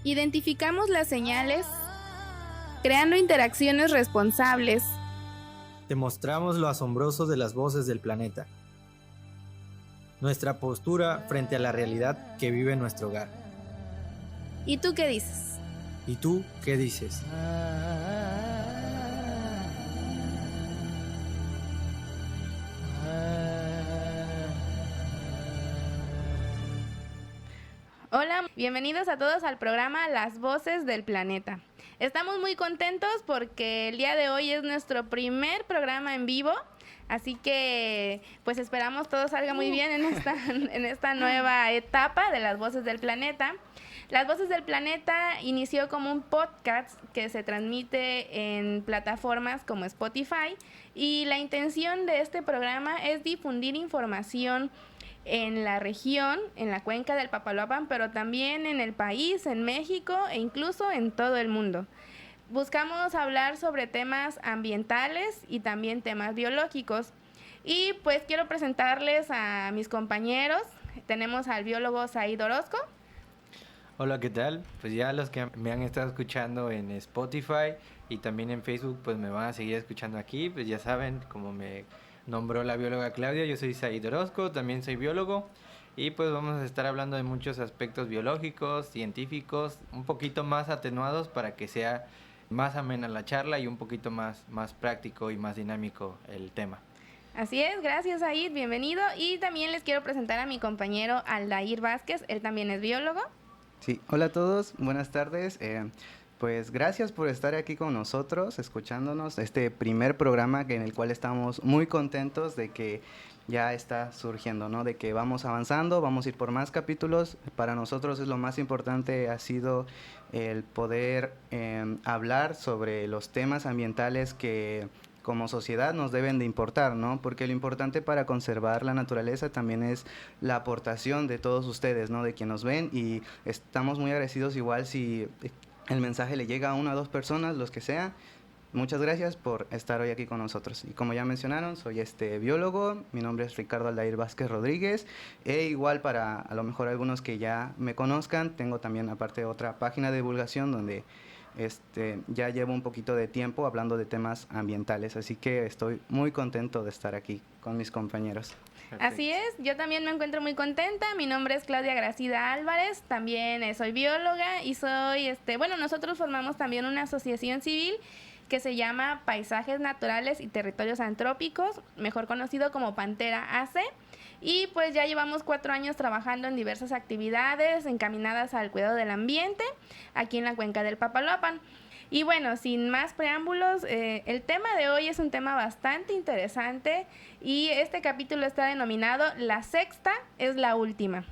Identificamos las señales, creando interacciones responsables. Demostramos lo asombroso de las voces del planeta. Nuestra postura frente a la realidad que vive en nuestro hogar. ¿Y tú qué dices? ¿Y tú qué dices? Hola, bienvenidos a todos al programa Las Voces del Planeta. Estamos muy contentos porque el día de hoy es nuestro primer programa en vivo, así que pues esperamos todo salga muy bien en esta nueva etapa de Las Voces del Planeta. Las Voces del Planeta inició como un podcast que se transmite en plataformas como Spotify, y la intención de este programa es difundir información en la región, en la cuenca del Papaloapan, pero también en el país, en México e incluso en todo el mundo. Buscamos hablar sobre temas ambientales y también temas biológicos. Y pues quiero presentarles a mis compañeros. Tenemos al biólogo Said Orozco. Hola, ¿qué tal? Pues ya los que me han estado escuchando en Spotify y también en Facebook, pues me van a seguir escuchando aquí. Pues ya saben, como me nombró la bióloga Claudia, yo soy Said Orozco, también soy biólogo. Y pues vamos a estar hablando de muchos aspectos biológicos, científicos, un poquito más atenuados para que sea más amena la charla y un poquito más práctico y más dinámico el tema. Así es, gracias Said, bienvenido. Y también les quiero presentar a mi compañero Aldair Vázquez, él también es biólogo. Sí, hola a todos, buenas tardes. Pues gracias por estar aquí con nosotros, escuchándonos este primer programa en el cual estamos muy contentos de que ya está surgiendo, ¿no? De que vamos avanzando, vamos a ir por más capítulos. Para nosotros es lo más importante, ha sido el poder hablar sobre los temas ambientales que como sociedad nos deben de importar, ¿no? Porque lo importante para conservar la naturaleza también es la aportación de todos ustedes, ¿no? De quien nos ven, y estamos muy agradecidos igual si el mensaje le llega a una o dos personas, los que sean. Muchas gracias por estar hoy aquí con nosotros. Y como ya mencionaron, soy biólogo, mi nombre es Ricardo Aldair Vázquez Rodríguez, e igual para a lo mejor algunos que ya me conozcan, tengo también aparte otra página de divulgación donde ya llevo un poquito de tiempo hablando de temas ambientales, así que estoy muy contento de estar aquí con mis compañeros. Perfecto. Así es, yo también me encuentro muy contenta. Mi nombre es Claudia Gracida Álvarez, también soy bióloga y soy, nosotros formamos también una asociación civil que se llama Paisajes Naturales y Territorios Antrópicos, mejor conocido como Pantera AC. Y pues ya llevamos 4 años trabajando en diversas actividades encaminadas al cuidado del ambiente aquí en la cuenca del Papaloapan. Y bueno, sin más preámbulos, el tema de hoy es un tema bastante interesante y este capítulo está denominado La Sexta es la Última.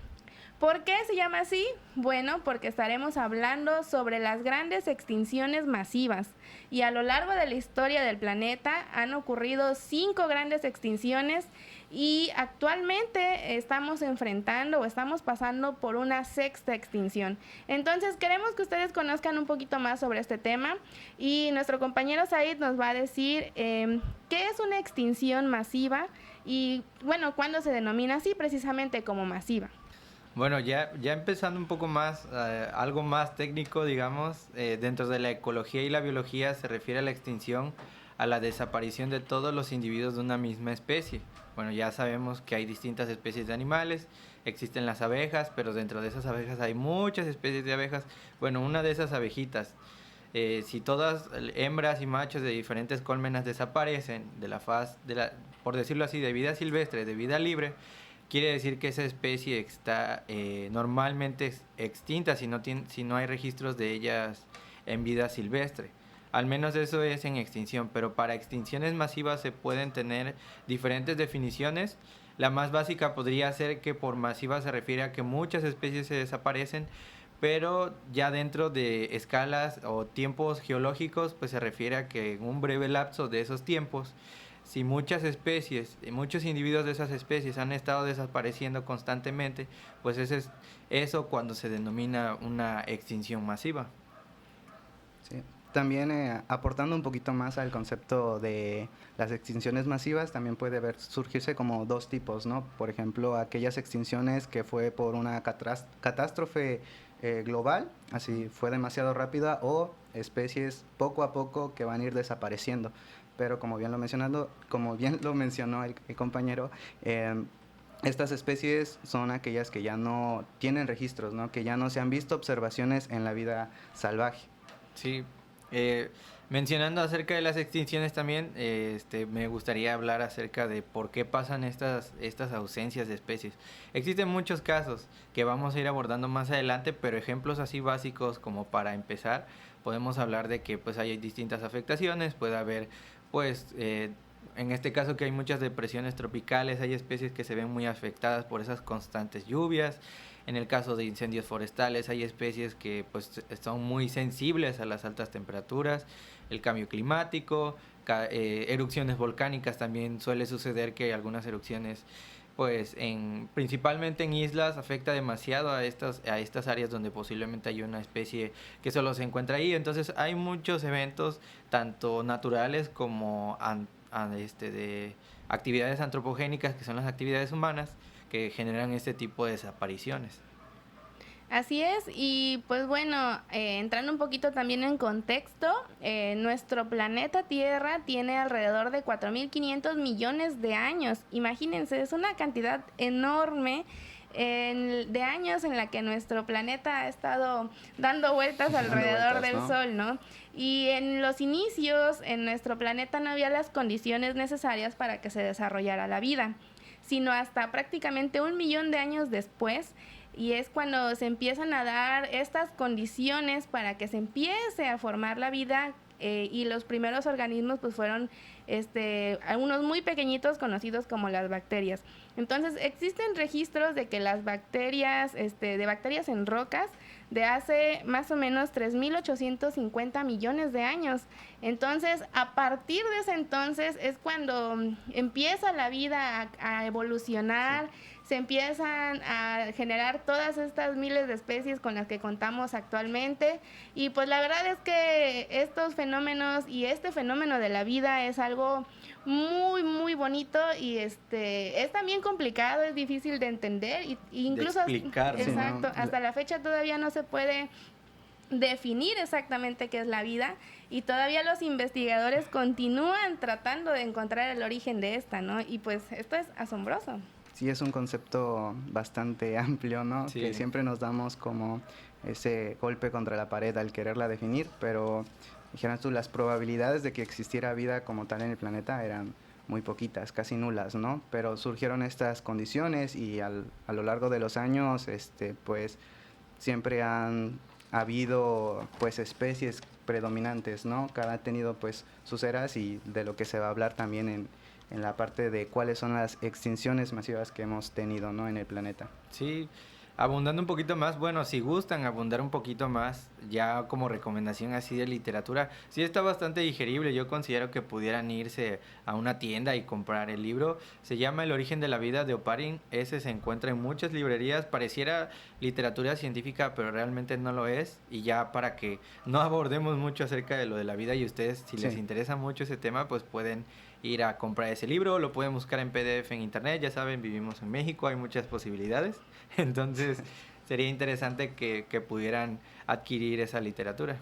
¿Por qué se llama así? Bueno, porque estaremos hablando sobre las grandes extinciones masivas, y a lo largo de la historia del planeta han ocurrido 5 grandes extinciones y actualmente estamos enfrentando o estamos pasando por una sexta extinción. Entonces queremos que ustedes conozcan un poquito más sobre este tema, y nuestro compañero Said nos va a decir qué es una extinción masiva y bueno, cuándo se denomina así precisamente como masiva. Bueno, ya empezando un poco más, algo más técnico, digamos, dentro de la ecología y la biología se refiere a la extinción, a la desaparición de todos los individuos de una misma especie. Bueno, ya sabemos que hay distintas especies de animales, existen las abejas, pero dentro de esas abejas hay muchas especies de abejas. Bueno, una de esas abejitas, si todas hembras y machos de diferentes cólmenes desaparecen de la faz, por decirlo así, de vida silvestre, de vida libre, quiere decir que esa especie está normalmente extinta si no hay registros de ellas en vida silvestre. Al menos eso es en extinción, pero para extinciones masivas se pueden tener diferentes definiciones. La más básica podría ser que por masiva se refiere a que muchas especies se desaparecen, pero ya dentro de escalas o tiempos geológicos, pues se refiere a que en un breve lapso de esos tiempos, si muchas especies, muchos individuos de esas especies han estado desapareciendo constantemente, pues eso cuando se denomina una extinción masiva. Sí. también aportando un poquito más al concepto de las extinciones masivas, también puede surgirse como dos tipos, ¿no? Por ejemplo, aquellas extinciones que fue por una catástrofe global, así fue demasiado rápida, o especies poco a poco que van a ir desapareciendo. Pero como bien lo mencionó el compañero, estas especies son aquellas que ya no tienen registros, ¿no? Que ya no se han visto observaciones en la vida salvaje. Sí, mencionando acerca de las extinciones también, me gustaría hablar acerca de por qué pasan estas ausencias de especies. Existen muchos casos que vamos a ir abordando más adelante, pero ejemplos así básicos como para empezar, podemos hablar de que pues hay distintas afectaciones, puede haber pues en este caso que hay muchas depresiones tropicales, hay especies que se ven muy afectadas por esas constantes lluvias. En el caso de incendios forestales hay especies que pues son muy sensibles a las altas temperaturas, el cambio climático, erupciones volcánicas. También suele suceder que algunas erupciones pues principalmente en islas afecta demasiado a estas áreas donde posiblemente hay una especie que solo se encuentra ahí. Entonces hay muchos eventos tanto naturales como de actividades antropogénicas, que son las actividades humanas, que generan este tipo de desapariciones. Así es, y pues bueno, entrando un poquito también en contexto, nuestro planeta Tierra tiene alrededor de 4.500 millones de años. Imagínense, es una cantidad enorme de años en la que nuestro planeta ha estado dando vueltas alrededor del Sol, ¿no? Y en los inicios, en nuestro planeta no había las condiciones necesarias para que se desarrollara la vida, sino hasta prácticamente 1 millón de años después, y es cuando se empiezan a dar estas condiciones para que se empiece a formar la vida, y los primeros organismos pues fueron algunos muy pequeñitos conocidos como las bacterias. Entonces existen registros de que las bacterias, de bacterias en rocas de hace más o menos 3.850 millones de años. Entonces, a partir de ese entonces es cuando empieza la vida a evolucionar, se empiezan a generar todas estas miles de especies con las que contamos actualmente, y pues la verdad es que estos fenómenos y este fenómeno de la vida es algo muy muy bonito, y es también complicado, es difícil de entender y incluso de explicar. Exacto, hasta la fecha todavía no se puede definir exactamente qué es la vida, y todavía los investigadores continúan tratando de encontrar el origen de esta, ¿no? Y pues esto es asombroso. Sí, es un concepto bastante amplio, ¿no? Sí. Que siempre nos damos como ese golpe contra la pared al quererla definir, pero dijeras tú, las probabilidades de que existiera vida como tal en el planeta eran muy poquitas, casi nulas, ¿no? Pero surgieron estas condiciones y a lo largo de los años, pues siempre han habido pues especies predominantes, ¿no? Cada ha tenido pues sus eras, y de lo que se va a hablar también en la parte de cuáles son las extinciones masivas que hemos tenido, ¿no? En el planeta. Sí, abundando un poquito más, bueno, si gustan abundar un poquito más, ya como recomendación así de literatura, sí está bastante digerible. Yo considero que pudieran irse a una tienda y comprar el libro. Se llama El origen de la vida, de Oparin. Ese se encuentra en muchas librerías. Pareciera literatura científica, pero realmente no lo es. Y ya para que no abordemos mucho acerca de lo de la vida, y ustedes, si les interesa mucho ese tema, pues pueden ir a comprar ese libro. Lo pueden buscar en PDF en internet. Ya saben, vivimos en México, hay muchas posibilidades. Entonces sería interesante que pudieran adquirir esa literatura.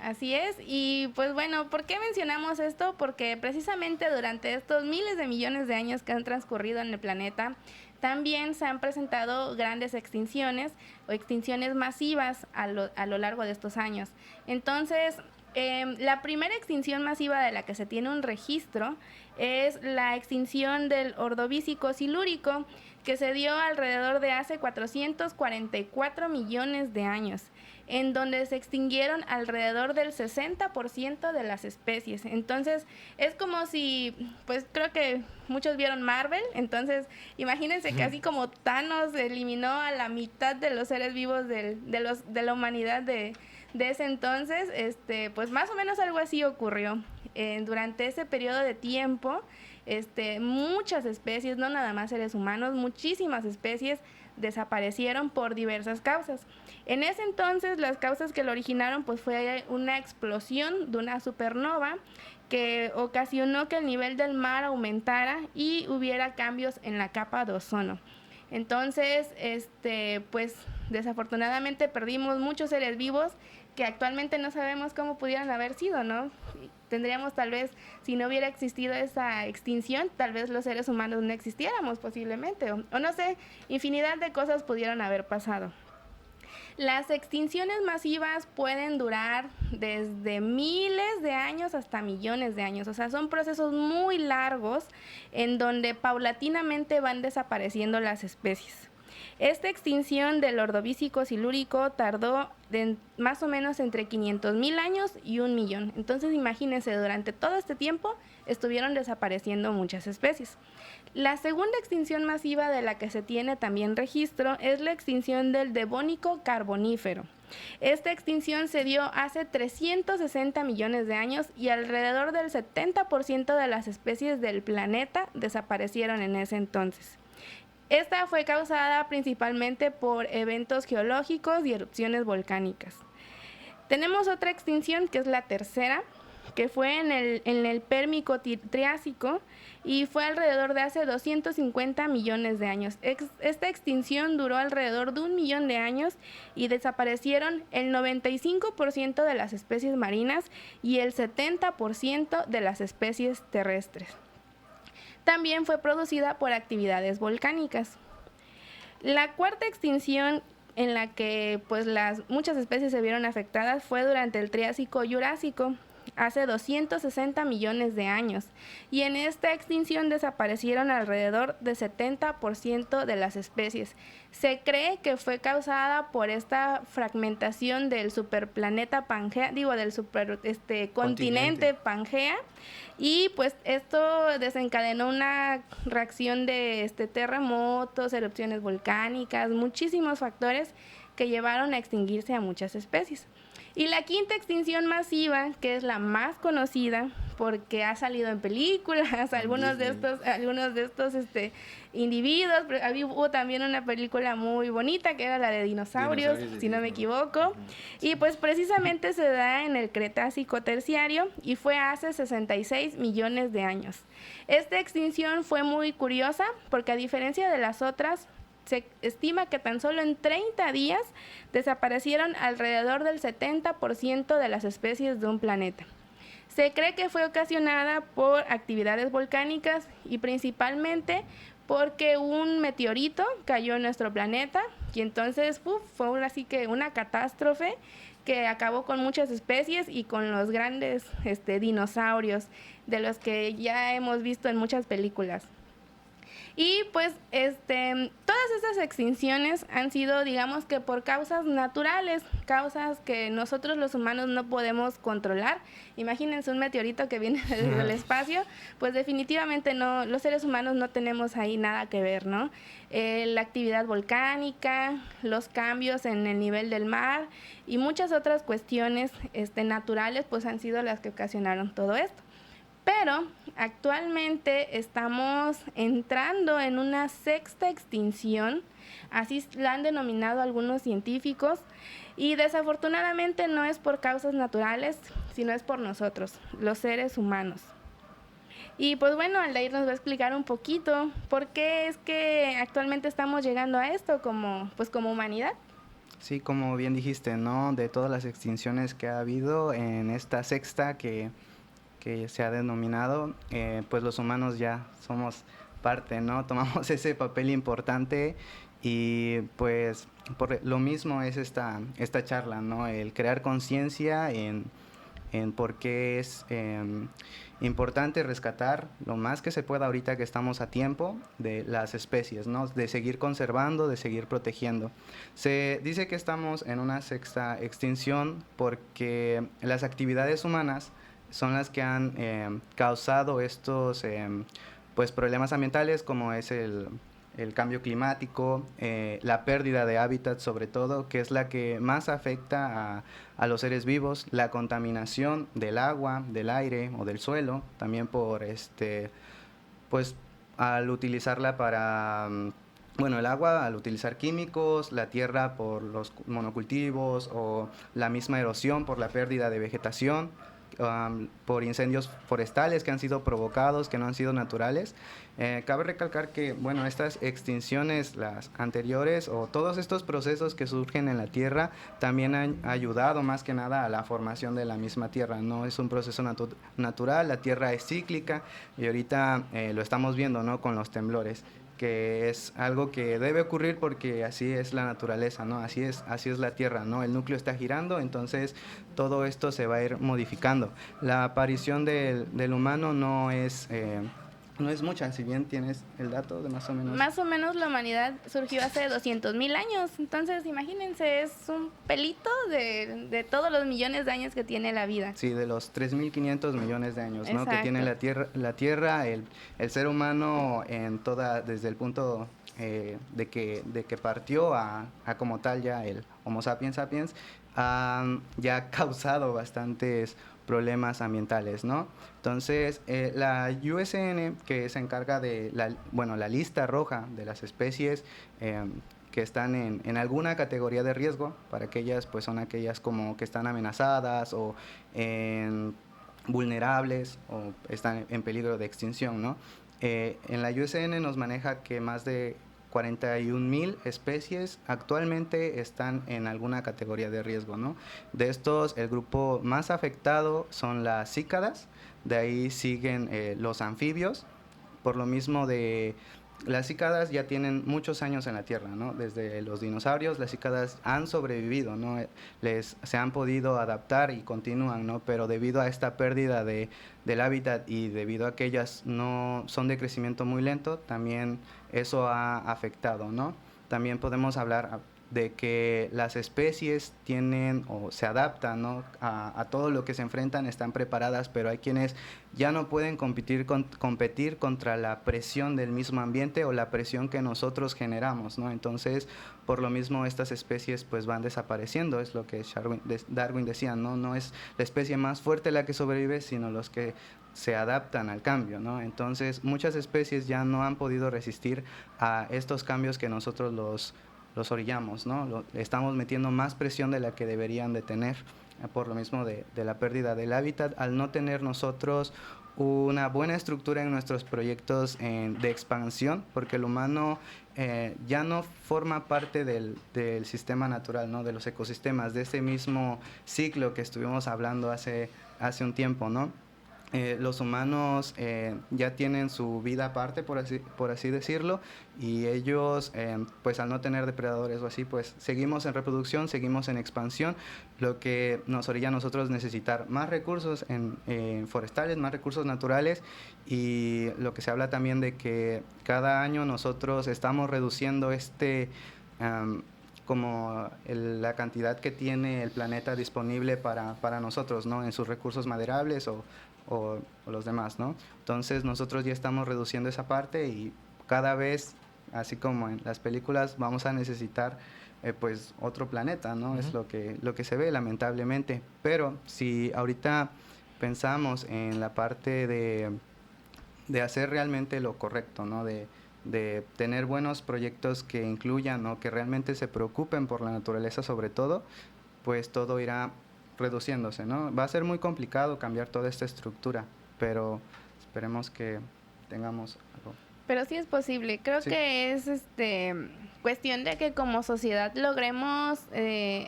Así es, y pues bueno, ¿por qué mencionamos esto? Porque precisamente durante estos miles de millones de años que han transcurrido en el planeta, también se han presentado grandes extinciones o extinciones masivas a lo largo de estos años. Entonces, la primera extinción masiva de la que se tiene un registro es la extinción del Ordovícico silúrico, que se dio alrededor de hace 444 millones de años, en donde se extinguieron alrededor del 60% de las especies. Entonces, es como si, pues creo que muchos vieron Marvel, entonces imagínense que así como Thanos eliminó a la mitad de los seres vivos de la humanidad de ese entonces, pues más o menos algo así ocurrió. Durante ese periodo de tiempo, muchas especies, no nada más seres humanos, muchísimas especies desaparecieron por diversas causas. En ese entonces las causas que lo originaron pues fue una explosión de una supernova que ocasionó que el nivel del mar aumentara y hubiera cambios en la capa de ozono. Entonces, pues desafortunadamente perdimos muchos seres vivos que actualmente no sabemos cómo pudieran haber sido, ¿no? Tendríamos tal vez, si no hubiera existido esa extinción, tal vez los seres humanos no existiéramos posiblemente, o no sé, infinidad de cosas pudieron haber pasado. Las extinciones masivas pueden durar desde miles de años hasta millones de años, o sea, son procesos muy largos en donde paulatinamente van desapareciendo las especies. Esta extinción del Ordovícico silúrico tardó más o menos entre 500,000 años y 1,000,000. Entonces imagínense, durante todo este tiempo estuvieron desapareciendo muchas especies. La segunda extinción masiva de la que se tiene también registro es la extinción del Devónico carbonífero. Esta extinción se dio hace 360 millones de años y alrededor del 70% de las especies del planeta desaparecieron en ese entonces. Esta fue causada principalmente por eventos geológicos y erupciones volcánicas. Tenemos otra extinción que es la tercera, que fue en el Pérmico Triásico y fue alrededor de hace 250 millones de años. Esta extinción duró alrededor de 1,000,000 de años y desaparecieron el 95% de las especies marinas y el 70% de las especies terrestres. También fue producida por actividades volcánicas. La cuarta extinción en la que pues muchas especies se vieron afectadas fue durante el Triásico-Jurásico, hace 260 millones de años, y en esta extinción desaparecieron alrededor del 70% de las especies. Se cree que fue causada por esta fragmentación del superplaneta Pangea, del continente Pangea, y pues esto desencadenó una reacción de terremotos, erupciones volcánicas, muchísimos factores que llevaron a extinguirse a muchas especies. Y la quinta extinción masiva, que es la más conocida porque ha salido en películas, algunos de estos individuos, hubo también una película muy bonita que era la de dinosaurios, si no me equivoco, y pues precisamente se da en el Cretácico terciario y fue hace 66 millones de años. Esta extinción fue muy curiosa porque a diferencia de las otras, se estima que tan solo en 30 días desaparecieron alrededor del 70% de las especies de un planeta. Se cree que fue ocasionada por actividades volcánicas y principalmente porque un meteorito cayó en nuestro planeta y entonces fue así que una catástrofe que acabó con muchas especies y con los grandes dinosaurios de los que ya hemos visto en muchas películas. Y pues todas estas extinciones han sido, digamos que por causas naturales, causas que nosotros los humanos no podemos controlar. Imagínense un meteorito que viene del espacio, pues definitivamente no, los seres humanos no tenemos ahí nada que ver, ¿no? La actividad volcánica, los cambios en el nivel del mar y muchas otras cuestiones naturales, pues han sido las que ocasionaron todo esto. Pero actualmente estamos entrando en una sexta extinción, así la han denominado algunos científicos, y desafortunadamente no es por causas naturales, sino es por nosotros, los seres humanos. Y pues bueno, Aldair nos va a explicar un poquito por qué es que actualmente estamos llegando a esto como humanidad. Sí, como bien dijiste, ¿no? De todas las extinciones que ha habido en esta sexta que se ha denominado, pues los humanos ya somos parte, ¿no? Tomamos ese papel importante y pues por lo mismo es esta charla, ¿no? El crear conciencia en por qué es importante rescatar lo más que se pueda ahorita que estamos a tiempo de las especies, ¿no? De seguir conservando, de seguir protegiendo. Se dice que estamos en una sexta extinción porque las actividades humanas son las que han causado estos pues problemas ambientales como es el cambio climático, la pérdida de hábitat sobre todo, que es la que más afecta a los seres vivos, la contaminación del agua, del aire o del suelo, también por pues al utilizarla para bueno, el agua al utilizar químicos, la tierra por los monocultivos o la misma erosión por la pérdida de vegetación, por incendios forestales que han sido provocados, que no han sido naturales. Cabe recalcar que, bueno, estas extinciones, las anteriores, o todos estos procesos que surgen en la tierra, también han ayudado más que nada a la formación de la misma tierra. No es un proceso natural, la tierra es cíclica, y ahorita lo estamos viendo, ¿no?, con los temblores, que es algo que debe ocurrir porque así es la naturaleza, ¿no? Así es la Tierra, ¿no? El núcleo está girando, entonces todo esto se va a ir modificando. La aparición del humano no es mucha, si bien tienes el dato de más o menos. Más o menos la humanidad surgió hace 200,000 años, entonces imagínense, es un pelito de todos los millones de años que tiene la vida. Sí, de los 3.500 millones de años, ¿no?, Exacto. que tiene la Tierra, el ser humano en toda, desde el punto de que partió a como tal ya el Homo sapiens sapiens, ya ha causado bastantes problemas ambientales, ¿no? Entonces, la USN, que se encarga de la lista roja de las especies que están en alguna categoría de riesgo, para aquellas, pues son aquellas como que están amenazadas o vulnerables o están en peligro de extinción, ¿no? En la USN nos maneja que más de 41,000 especies actualmente están en alguna categoría de riesgo, ¿no? De estos, el grupo más afectado son las cícadas, de ahí siguen los anfibios, por lo mismo de... Las cícadas ya tienen muchos años en la Tierra, ¿no? Desde los dinosaurios, las cícadas han sobrevivido, ¿no? Se han podido adaptar y continúan, ¿no? Pero debido a esta pérdida del hábitat y debido a que ellas no son de crecimiento muy lento, también eso ha afectado, ¿no? También podemos hablar de que las especies tienen o se adaptan, ¿no?, a todo lo que se enfrentan, están preparadas, pero hay quienes ya no pueden competir contra la presión del mismo ambiente o la presión que nosotros generamos, ¿no? Entonces, por lo mismo, estas especies pues van desapareciendo, es lo que Darwin decía, ¿no? No es la especie más fuerte la que sobrevive, sino los que se adaptan al cambio, ¿no? Entonces, muchas especies ya no han podido resistir a estos cambios que nosotros los orillamos, ¿no? Estamos metiendo más presión de la que deberían de tener, por lo mismo de la pérdida del hábitat, al no tener nosotros una buena estructura en nuestros proyectos de expansión, porque el humano ya no forma parte del sistema natural, ¿no?, de los ecosistemas, de ese mismo ciclo que estuvimos hablando hace un tiempo, ¿no? Los humanos ya tienen su vida aparte, por así decirlo, y ellos, pues al no tener depredadores o así, pues seguimos en reproducción, seguimos en expansión, lo que nos orilla a nosotros necesitar más recursos forestales, más recursos naturales, y lo que se habla también de que cada año nosotros estamos reduciendo como la cantidad que tiene el planeta disponible para nosotros, ¿no?, en sus recursos maderables o los demás, ¿no? Entonces nosotros ya estamos reduciendo esa parte y cada vez, así como en las películas, vamos a necesitar pues otro planeta, ¿no? Uh-huh. Es lo que se ve, lamentablemente. Pero si ahorita pensamos en la parte de hacer realmente lo correcto, ¿no?, de tener buenos proyectos que incluyan o que realmente se preocupen por la naturaleza sobre todo, pues todo irá reduciéndose, ¿no? Va a ser muy complicado cambiar toda esta estructura, pero esperemos que tengamos algo. Pero sí es posible. Creo que es cuestión de que como sociedad logremos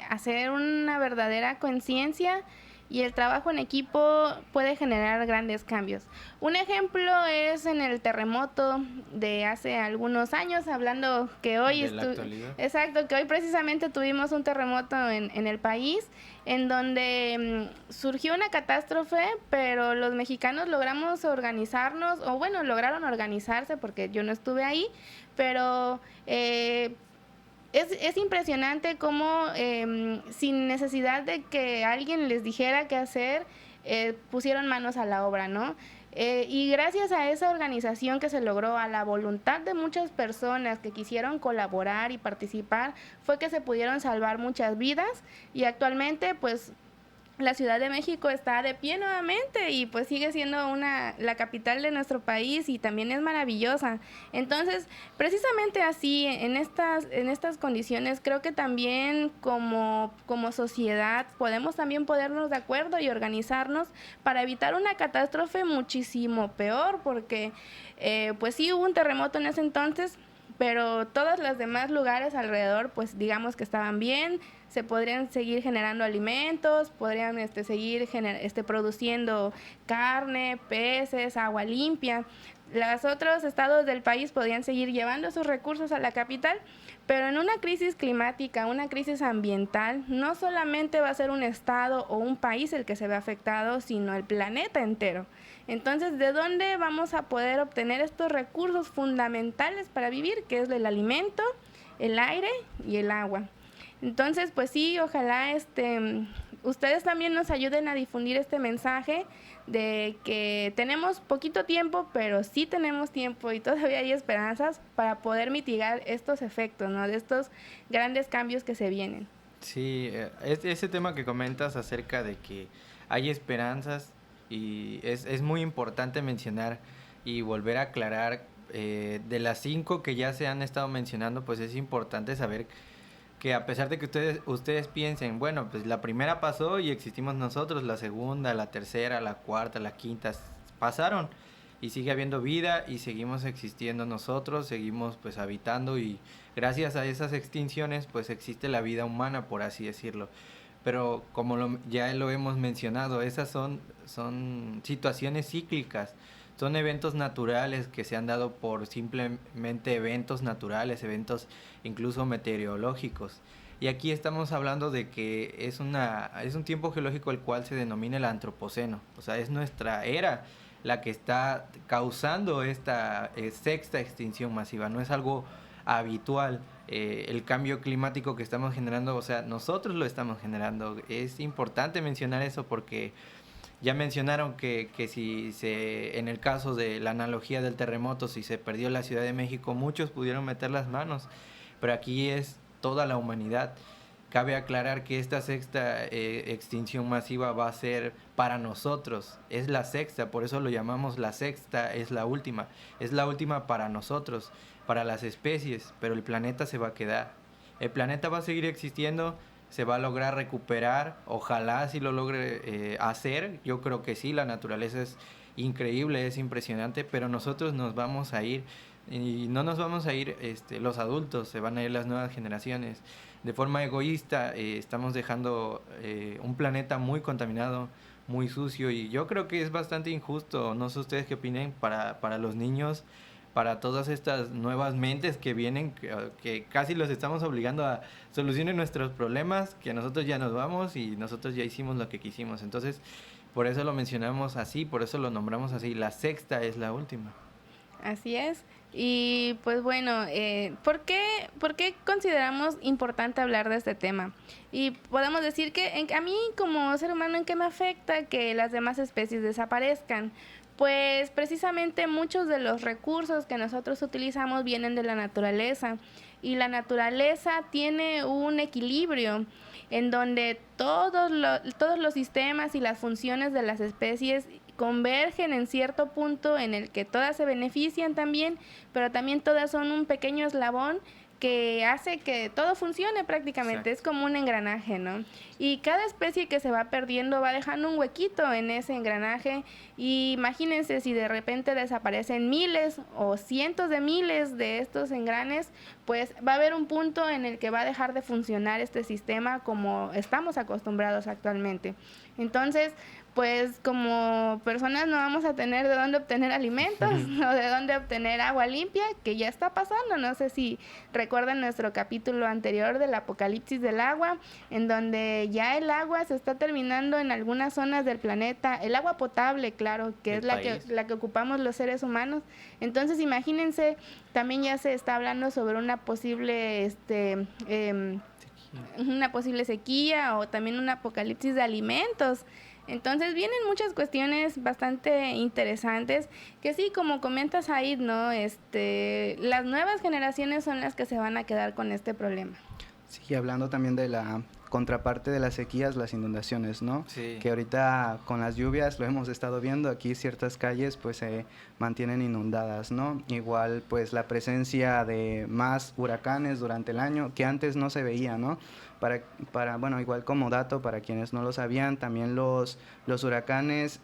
hacer una verdadera conciencia, y el trabajo en equipo puede generar grandes cambios. Un ejemplo es en el terremoto de hace algunos años, hablando que hoy... Exacto, que hoy precisamente tuvimos un terremoto en el país, en donde surgió una catástrofe, pero los mexicanos logramos organizarnos, o bueno, lograron organizarse porque yo no estuve ahí, pero... Es impresionante cómo sin necesidad de que alguien les dijera qué hacer, pusieron manos a la obra, ¿no? Y gracias a esa organización que se logró, a la voluntad de muchas personas que quisieron colaborar y participar, fue que se pudieron salvar muchas vidas, y actualmente pues la Ciudad de México está de pie nuevamente y pues sigue siendo la capital de nuestro país y también es maravillosa. Entonces, precisamente así, en estas condiciones, creo que también como sociedad podemos también ponernos de acuerdo y organizarnos para evitar una catástrofe muchísimo peor, porque pues sí hubo un terremoto en ese entonces, pero todos los demás lugares alrededor, pues digamos que estaban bien, se podrían seguir generando alimentos, podrían seguir produciendo carne, peces, agua limpia. Los otros estados del país podrían seguir llevando sus recursos a la capital, pero en una crisis climática, una crisis ambiental, no solamente va a ser un estado o un país el que se ve afectado, sino el planeta entero. Entonces, ¿de dónde vamos a poder obtener estos recursos fundamentales para vivir, que es el alimento, el aire y el agua? Entonces, pues sí, ojalá ustedes también nos ayuden a difundir este mensaje de que tenemos poquito tiempo, pero sí tenemos tiempo y todavía hay esperanzas para poder mitigar estos efectos, ¿no? De estos grandes cambios que se vienen. Sí, ese tema que comentas acerca de que hay esperanzas y es muy importante mencionar y volver a aclarar de las 5 que ya se han estado mencionando, pues es importante saber que a pesar de que ustedes piensen, bueno, pues la primera pasó y existimos nosotros, la segunda, la tercera, la cuarta, la quinta, pasaron y sigue habiendo vida y seguimos existiendo nosotros, seguimos pues habitando y gracias a esas extinciones pues existe la vida humana, por así decirlo. Pero como ya lo hemos mencionado, esas son situaciones cíclicas. Son eventos naturales que se han dado por simplemente eventos naturales, eventos incluso meteorológicos. Y aquí estamos hablando de que es un tiempo geológico el cual se denomina el antropoceno. O sea, es nuestra era la que está causando esta sexta extinción masiva. No es algo habitual. El cambio climático que estamos generando, o sea, nosotros lo estamos generando. Es importante mencionar eso porque ya mencionaron que si en el caso de la analogía del terremoto, si se perdió la Ciudad de México, muchos pudieron meter las manos, pero aquí es toda la humanidad. Cabe aclarar que esta sexta extinción masiva va a ser para nosotros, es la sexta, por eso lo llamamos la sexta, es la última para nosotros, para las especies, pero el planeta se va a quedar. El planeta va a seguir existiendo, se va a lograr recuperar, ojalá si lo logre hacer, yo creo que sí, la naturaleza es increíble, es impresionante, pero nosotros nos vamos a ir y no nos vamos a ir los adultos, se van a ir las nuevas generaciones. De forma egoísta estamos dejando un planeta muy contaminado, muy sucio y yo creo que es bastante injusto, no sé ustedes qué opinen, para los niños, para todas estas nuevas mentes que vienen, que casi los estamos obligando a solucionar nuestros problemas, que nosotros ya nos vamos y nosotros ya hicimos lo que quisimos. Entonces, por eso lo mencionamos así, por eso lo nombramos así, la sexta es la última. Así es. Y pues bueno, ¿por qué consideramos importante hablar de este tema? Y podemos decir que a mí como ser humano, ¿en qué me afecta que las demás especies desaparezcan? Pues precisamente muchos de los recursos que nosotros utilizamos vienen de la naturaleza y la naturaleza tiene un equilibrio en donde todos los sistemas y las funciones de las especies convergen en cierto punto en el que todas se benefician también, pero también todas son un pequeño eslabón que hace que todo funcione prácticamente. Exacto. Es como un engranaje, ¿no? Y cada especie que se va perdiendo va dejando un huequito en ese engranaje y imagínense si de repente desaparecen miles o cientos de miles de estos engranes, pues va a haber un punto en el que va a dejar de funcionar este sistema como estamos acostumbrados actualmente. Entonces, pues como personas no vamos a tener de dónde obtener alimentos o de dónde obtener agua limpia, que ya está pasando. No sé si recuerdan nuestro capítulo anterior del apocalipsis del agua, en donde ya el agua se está terminando en algunas zonas del planeta, el agua potable, claro, que es la que ocupamos los seres humanos. Entonces, imagínense, también ya se está hablando sobre una posible sequía o también un apocalipsis de alimentos. Entonces vienen muchas cuestiones bastante interesantes que sí, como comentas Aid, ¿no? Las nuevas generaciones son las que se van a quedar con este problema. Sí, hablando también de la contraparte de las sequías, las inundaciones, ¿no? Sí. Que ahorita con las lluvias lo hemos estado viendo, aquí ciertas calles pues se mantienen inundadas, ¿no? Igual pues la presencia de más huracanes durante el año que antes no se veía, ¿no? Bueno, igual como dato, para quienes no lo sabían, también los huracanes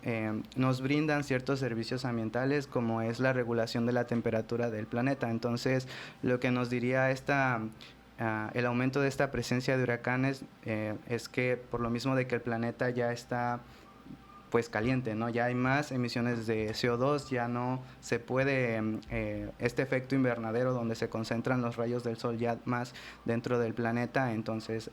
nos brindan ciertos servicios ambientales como es la regulación de la temperatura del planeta. Entonces, lo que nos diría el aumento de esta presencia de huracanes es que por lo mismo de que el planeta ya está pues caliente, ¿no? Ya hay más emisiones de CO2, ya no se puede este efecto invernadero donde se concentran los rayos del sol ya más dentro del planeta, entonces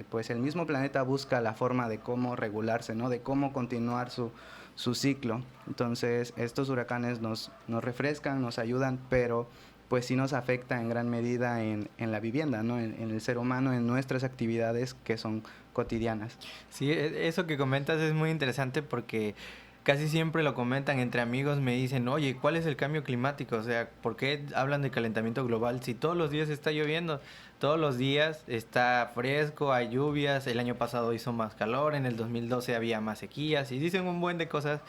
pues el mismo planeta busca la forma de cómo regularse, ¿no? De cómo continuar su ciclo. Entonces estos huracanes nos refrescan, nos ayudan, pero pues sí nos afecta en gran medida en la vivienda, ¿no? En el ser humano, en nuestras actividades que son cotidianas. Sí, eso que comentas es muy interesante porque casi siempre lo comentan entre amigos, me dicen, oye, ¿cuál es el cambio climático? O sea, ¿por qué hablan de calentamiento global si todos los días está lloviendo? Todos los días está fresco, hay lluvias, el año pasado hizo más calor, en el 2012 había más sequías y dicen un buen de cosas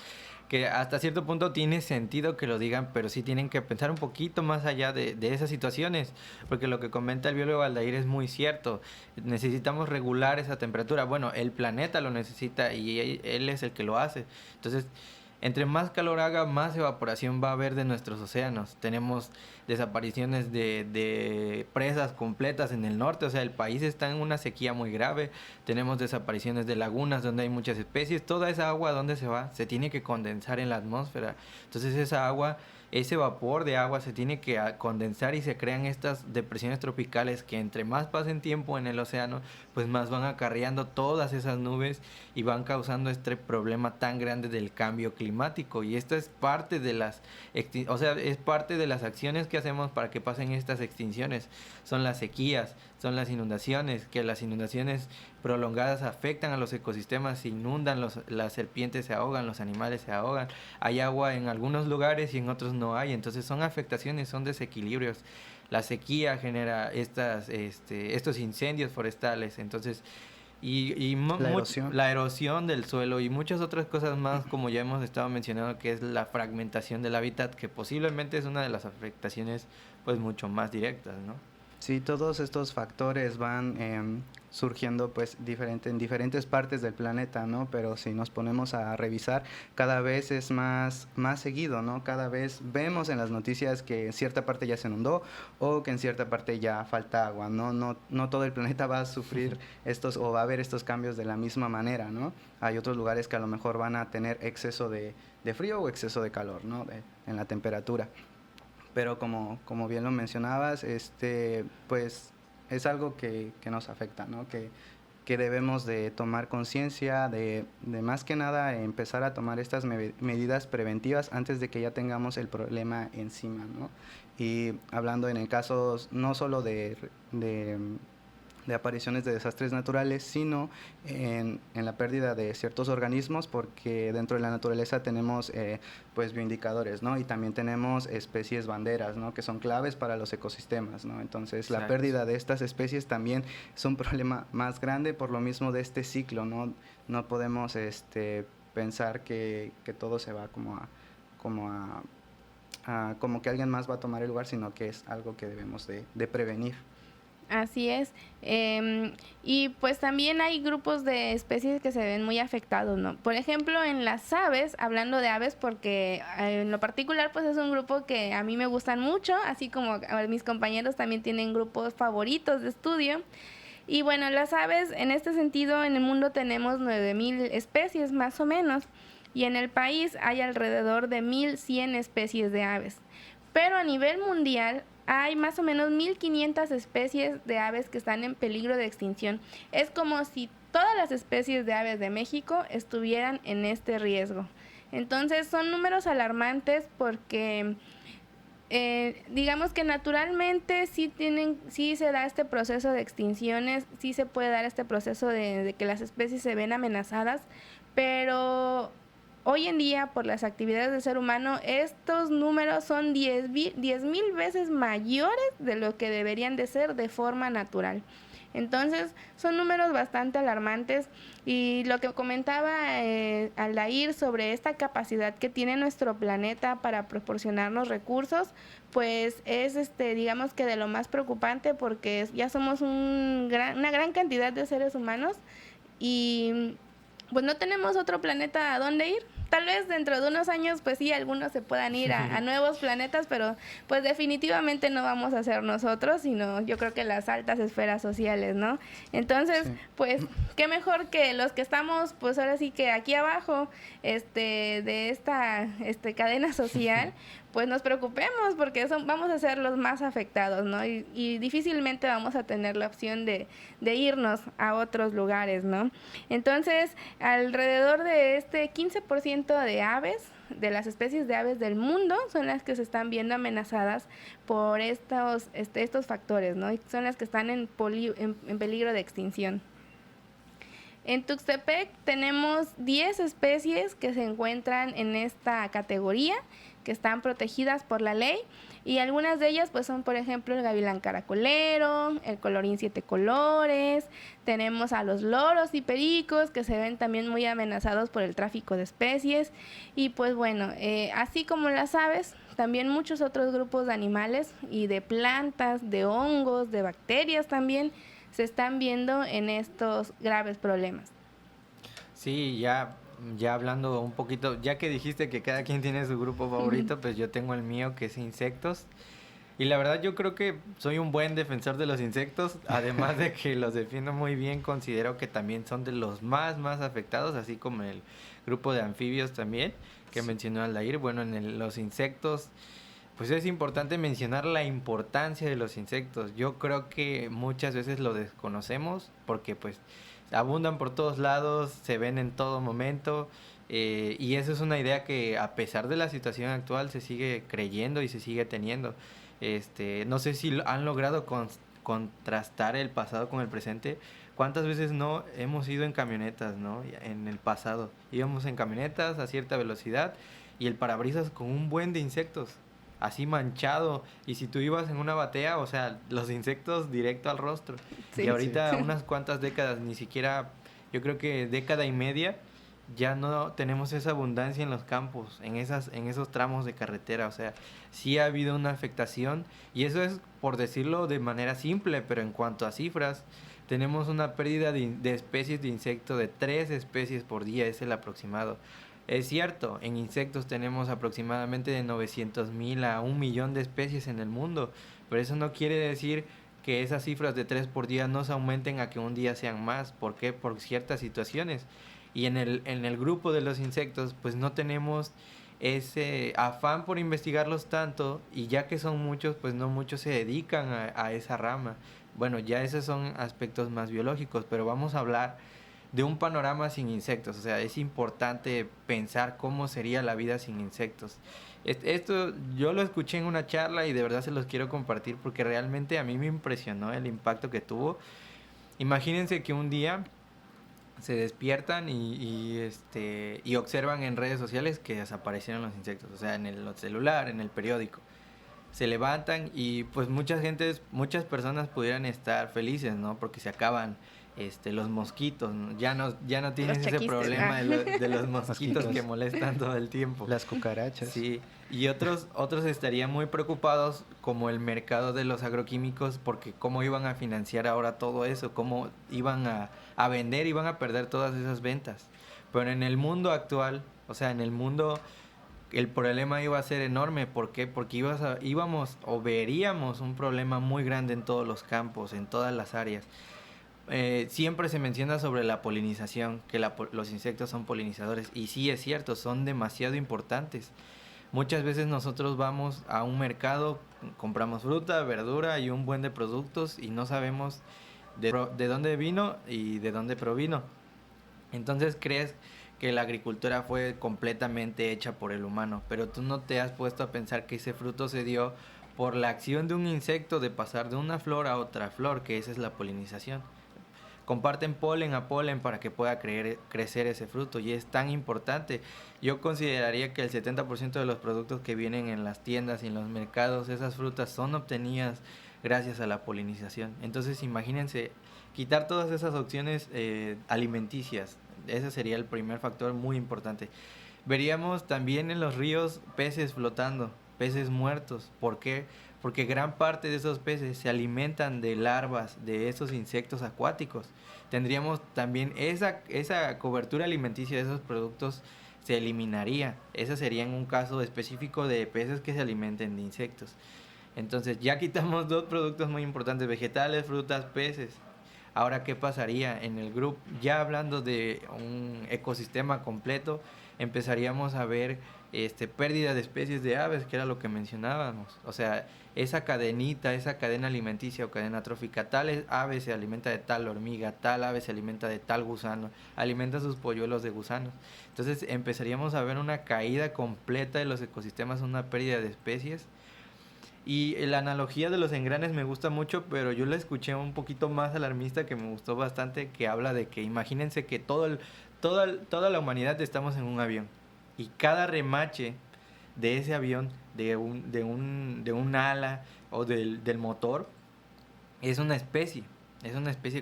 que hasta cierto punto tiene sentido que lo digan, pero sí tienen que pensar un poquito más allá de esas situaciones, porque lo que comenta el biólogo Aldair es muy cierto, necesitamos regular esa temperatura, bueno, el planeta lo necesita y él es el que lo hace, entonces entre más calor haga, más evaporación va a haber de nuestros océanos. Tenemos desapariciones de presas completas en el norte, o sea, el país está en una sequía muy grave. Tenemos desapariciones de lagunas donde hay muchas especies. Toda esa agua, ¿dónde se va? Se tiene que condensar en la atmósfera. Entonces esa agua, ese vapor de agua se tiene que condensar y se crean estas depresiones tropicales que entre más pasen tiempo en el océano, pues más van acarreando todas esas nubes y van causando este problema tan grande del cambio climático. Y esto es parte de es parte de las acciones que hacemos para que pasen estas extinciones. Son las sequías, son las inundaciones, que las inundaciones prolongadas afectan a los ecosistemas, se inundan, las serpientes se ahogan, los animales se ahogan, hay agua en algunos lugares y en otros no hay, entonces son afectaciones, son desequilibrios. La sequía genera estos incendios forestales, entonces la erosión del suelo y muchas otras cosas más, como ya hemos estado mencionando, que es la fragmentación del hábitat, que posiblemente es una de las afectaciones pues mucho más directas, ¿no? Sí, todos estos factores van surgiendo pues en diferentes partes del planeta, ¿no? Pero si nos ponemos a revisar, cada vez es más seguido, ¿no? Cada vez vemos en las noticias que en cierta parte ya se inundó o que en cierta parte ya falta agua, ¿no? No todo el planeta va a sufrir estos o va a haber estos cambios de la misma manera, ¿no? Hay otros lugares que a lo mejor van a tener exceso de frío o exceso de calor, ¿no? En la temperatura. Pero como bien lo mencionabas, pues es algo que nos afecta, ¿no? Que debemos de tomar conciencia de más que nada empezar a tomar estas medidas preventivas antes de que ya tengamos el problema encima, ¿no? Y hablando en el caso no solo de apariciones de desastres naturales, sino en la pérdida de ciertos organismos, porque dentro de la naturaleza tenemos pues bioindicadores, ¿no? Y también tenemos especies banderas, ¿no? Que son claves para los ecosistemas, ¿no? Entonces la pérdida de estas especies también es un problema más grande por lo mismo de este ciclo, ¿no? No podemos pensar que todo se va como que alguien más va a tomar el lugar, sino que es algo que debemos de prevenir. Así es. Y pues también hay grupos de especies que se ven muy afectados, ¿no? Por ejemplo, en las aves, hablando de aves, porque en lo particular pues es un grupo que a mí me gustan mucho, así como mis compañeros también tienen grupos favoritos de estudio. Y bueno, las aves, en este sentido, en el mundo tenemos 9,000 especies más o menos, y en el país hay alrededor de 1,100 especies de aves. Pero a nivel mundial hay más o menos 1,500 especies de aves que están en peligro de extinción. Es como si todas las especies de aves de México estuvieran en este riesgo. Entonces son números alarmantes porque digamos que naturalmente sí se da este proceso de extinciones, sí se puede dar este proceso de que las especies se ven amenazadas, pero hoy en día, por las actividades del ser humano, estos números son 10,000 veces mayores de lo que deberían de ser de forma natural. Entonces, son números bastante alarmantes y lo que comentaba Aldair sobre esta capacidad que tiene nuestro planeta para proporcionarnos recursos, pues es digamos que de lo más preocupante, porque ya somos una gran cantidad de seres humanos y pues no tenemos otro planeta a dónde ir. Tal vez dentro de unos años, pues sí, algunos se puedan ir a nuevos planetas, pero pues definitivamente no vamos a ser nosotros, sino yo creo que las altas esferas sociales, ¿no? Entonces, sí, pues, qué mejor que los que estamos, pues ahora sí que aquí abajo, de esta cadena social, pues nos preocupemos, porque vamos a ser los más afectados, ¿no? Y difícilmente vamos a tener la opción de irnos a otros lugares, ¿no? Entonces, alrededor de 15% de aves, de las especies de aves del mundo, son las que se están viendo amenazadas por estos factores, ¿no? Y son las que están en peligro de extinción. En Tuxtepec tenemos 10 especies que se encuentran en esta categoría, que están protegidas por la ley, y algunas de ellas pues son, por ejemplo, el gavilán caracolero, el colorín 7 colores, tenemos a los loros y pericos, que se ven también muy amenazados por el tráfico de especies, y pues bueno, así como las aves, también muchos otros grupos de animales y de plantas, de hongos, de bacterias también, se están viendo en estos graves problemas. Sí, ya hablando un poquito, ya que dijiste que cada quien tiene su grupo favorito, pues yo tengo el mío, que es insectos. Y la verdad yo creo que soy un buen defensor de los insectos, además de que los defiendo muy bien, considero que también son de los más afectados, así como el grupo de anfibios también, que mencionó Aldair. Bueno, en los insectos, pues es importante mencionar la importancia de los insectos. Yo creo que muchas veces lo desconocemos porque pues abundan por todos lados, se ven en todo momento, y eso es una idea que a pesar de la situación actual se sigue creyendo y se sigue teniendo. No sé si han logrado contrastar el pasado con el presente. ¿Cuántas veces no hemos ido en camionetas, no? En el pasado íbamos en camionetas a cierta velocidad y el parabrisas con un buen de insectos, así manchado, y si tú ibas en una batea, o sea, los insectos directo al rostro. Sí, y ahorita sí, unas cuantas décadas, ni siquiera, yo creo que década y media, ya no tenemos esa abundancia en los campos, en esos tramos de carretera. O sea, sí ha habido una afectación, y eso es por decirlo de manera simple, pero en cuanto a cifras, tenemos una pérdida de especies de insecto de 3 especies por día, es el aproximado. Es cierto, en insectos tenemos aproximadamente de 900,000 a 1,000,000 de especies en el mundo, pero eso no quiere decir que esas cifras de 3 por día no se aumenten a que un día sean más. ¿Por qué? Por ciertas situaciones. Y en el grupo de los insectos, pues no tenemos ese afán por investigarlos tanto, y ya que son muchos, pues no muchos se dedican a esa rama. Bueno, ya esos son aspectos más biológicos, pero vamos a hablar de un panorama sin insectos. O sea, es importante pensar cómo sería la vida sin insectos. Esto yo lo escuché en una charla y de verdad se los quiero compartir porque realmente a mí me impresionó el impacto que tuvo. Imagínense que un día se despiertan y observan en redes sociales que desaparecieron los insectos, o sea, en el celular, en el periódico. Se levantan y pues muchas personas pudieran estar felices, ¿no? Porque se acaban los mosquitos, ¿no? Ya no tienes ese problema de los mosquitos que molestan todo el tiempo. Las cucarachas. Sí, y otros estarían muy preocupados, como el mercado de los agroquímicos, porque cómo iban a financiar ahora todo eso, cómo iban a vender, iban a perder todas esas ventas. Pero en el mundo actual, o sea, en el mundo, el problema iba a ser enorme. ¿Por qué? Porque veríamos un problema muy grande en todos los campos, en todas las áreas. Siempre se menciona sobre la polinización, que los insectos son polinizadores, y sí es cierto, son demasiado importantes. Muchas veces nosotros vamos a un mercado, compramos fruta, verdura y un buen de productos y no sabemos de dónde vino y de dónde provino. Entonces crees que la agricultura fue completamente hecha por el humano, pero tú no te has puesto a pensar que ese fruto se dio por la acción de un insecto de pasar de una flor a otra flor, que esa es la polinización. Comparten polen a polen para que pueda crecer ese fruto, y es tan importante. Yo consideraría que el 70% de los productos que vienen en las tiendas y en los mercados, esas frutas son obtenidas gracias a la polinización. Entonces imagínense, quitar todas esas opciones alimenticias, ese sería el primer factor muy importante. Veríamos también en los ríos peces flotando, peces muertos. ¿Por qué? Porque gran parte de esos peces se alimentan de larvas de esos insectos acuáticos. Tendríamos también esa cobertura alimenticia de esos productos se eliminaría. Ese sería en un caso específico de peces que se alimenten de insectos. Entonces ya quitamos dos productos muy importantes, vegetales, frutas, peces. Ahora, ¿qué pasaría en el grupo? Ya hablando de un ecosistema completo, empezaríamos a ver pérdida de especies de aves, que era lo que mencionábamos. O sea, esa cadenita, esa cadena alimenticia o cadena trófica, tal ave se alimenta de tal hormiga, tal ave se alimenta de tal gusano, alimenta sus polluelos de gusanos. Entonces empezaríamos a ver una caída completa de los ecosistemas, una pérdida de especies. Y la analogía de los engranes me gusta mucho, pero yo la escuché un poquito más alarmista que me gustó bastante, que habla de que imagínense que toda la humanidad estamos en un avión y cada remache de ese avión, de un ala o del motor, es una especie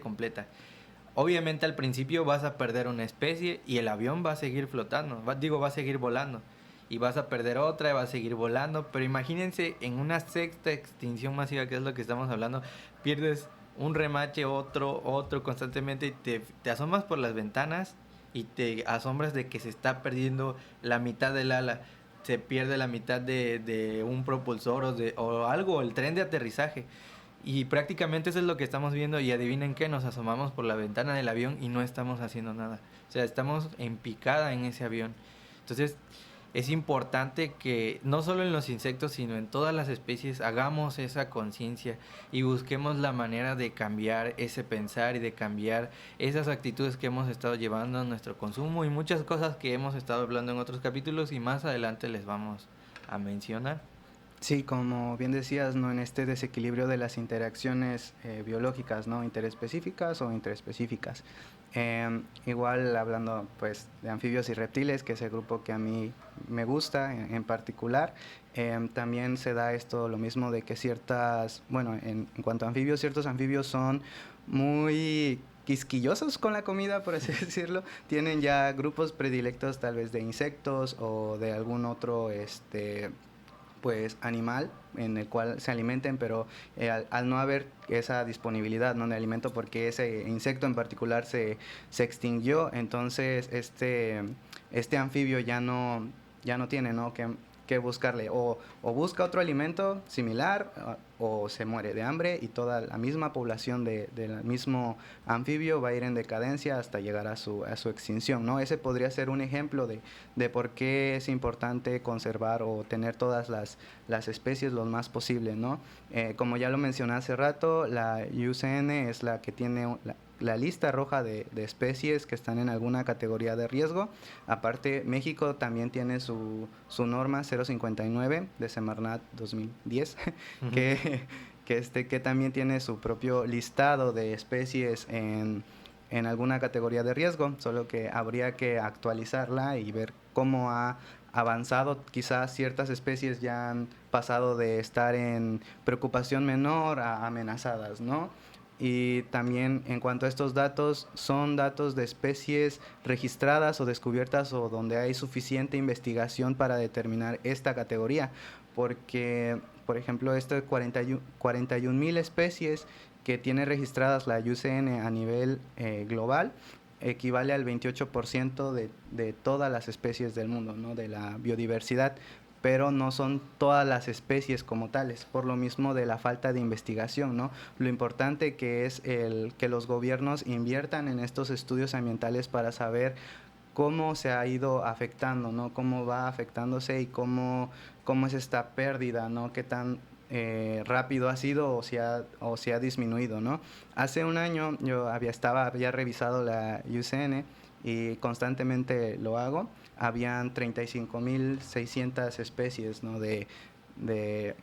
completa. Obviamente al principio vas a perder una especie y el avión va a seguir flotando, va a seguir volando. Y vas a perder otra y va a seguir volando. Pero imagínense en una sexta extinción masiva, que es lo que estamos hablando, pierdes un remache, otro constantemente, y te asomas por las ventanas y te asombras de que se está perdiendo la mitad del ala, se pierde la mitad de un propulsor o algo, el tren de aterrizaje. Y prácticamente eso es lo que estamos viendo, y adivinen qué, nos asomamos por la ventana del avión y no estamos haciendo nada. O sea, estamos en picada en ese avión. Entonces es importante que no solo en los insectos, sino en todas las especies hagamos esa conciencia y busquemos la manera de cambiar ese pensar y de cambiar esas actitudes que hemos estado llevando a nuestro consumo y muchas cosas que hemos estado hablando en otros capítulos y más adelante les vamos a mencionar. Sí, como bien decías, ¿no? En este desequilibrio de las interacciones biológicas, ¿no? Interespecíficas o interespecíficas. Igual hablando pues de anfibios y reptiles, que es el grupo que a mí me gusta en particular, también se da esto lo mismo de que en cuanto a anfibios, ciertos anfibios son muy quisquillosos con la comida, por así decirlo. Tienen ya grupos predilectos tal vez de insectos o de algún otro pues animal en el cual se alimenten, pero al no haber esa disponibilidad, ¿no?, de alimento, porque ese insecto en particular se extinguió, entonces este anfibio ya no tiene, ¿no?, que buscarle, o busca otro alimento similar o se muere de hambre, y toda la misma población del mismo anfibio va a ir en decadencia hasta llegar a su extinción, ¿no? Ese podría ser un ejemplo de por qué es importante conservar o tener todas las especies lo más posible, ¿no? Como ya lo mencioné hace rato, la IUCN es la que tiene la lista roja de especies que están en alguna categoría de riesgo. Aparte, México también tiene su norma 059 de Semarnat 2010, uh-huh. que también tiene su propio listado de especies en alguna categoría de riesgo, solo que habría que actualizarla y ver cómo ha avanzado. Quizás ciertas especies ya han pasado de estar en preocupación menor a amenazadas, ¿no? Y también en cuanto a estos datos, son datos de especies registradas o descubiertas o donde hay suficiente investigación para determinar esta categoría, porque, por ejemplo, 41,000 especies que tiene registradas la IUCN a nivel global equivale al 28% de todas las especies del mundo, ¿no?, de la biodiversidad, pero no son todas las especies como tales, por lo mismo de la falta de investigación, ¿no? Lo importante que es que los gobiernos inviertan en estos estudios ambientales para saber cómo se ha ido afectando, ¿no?, cómo va afectándose y cómo es esta pérdida, ¿no?, qué tan rápido ha sido o si ha disminuido, ¿no? Hace un año yo había revisado la IUCN y constantemente lo hago. Habían 35,600 especies, ¿no?, de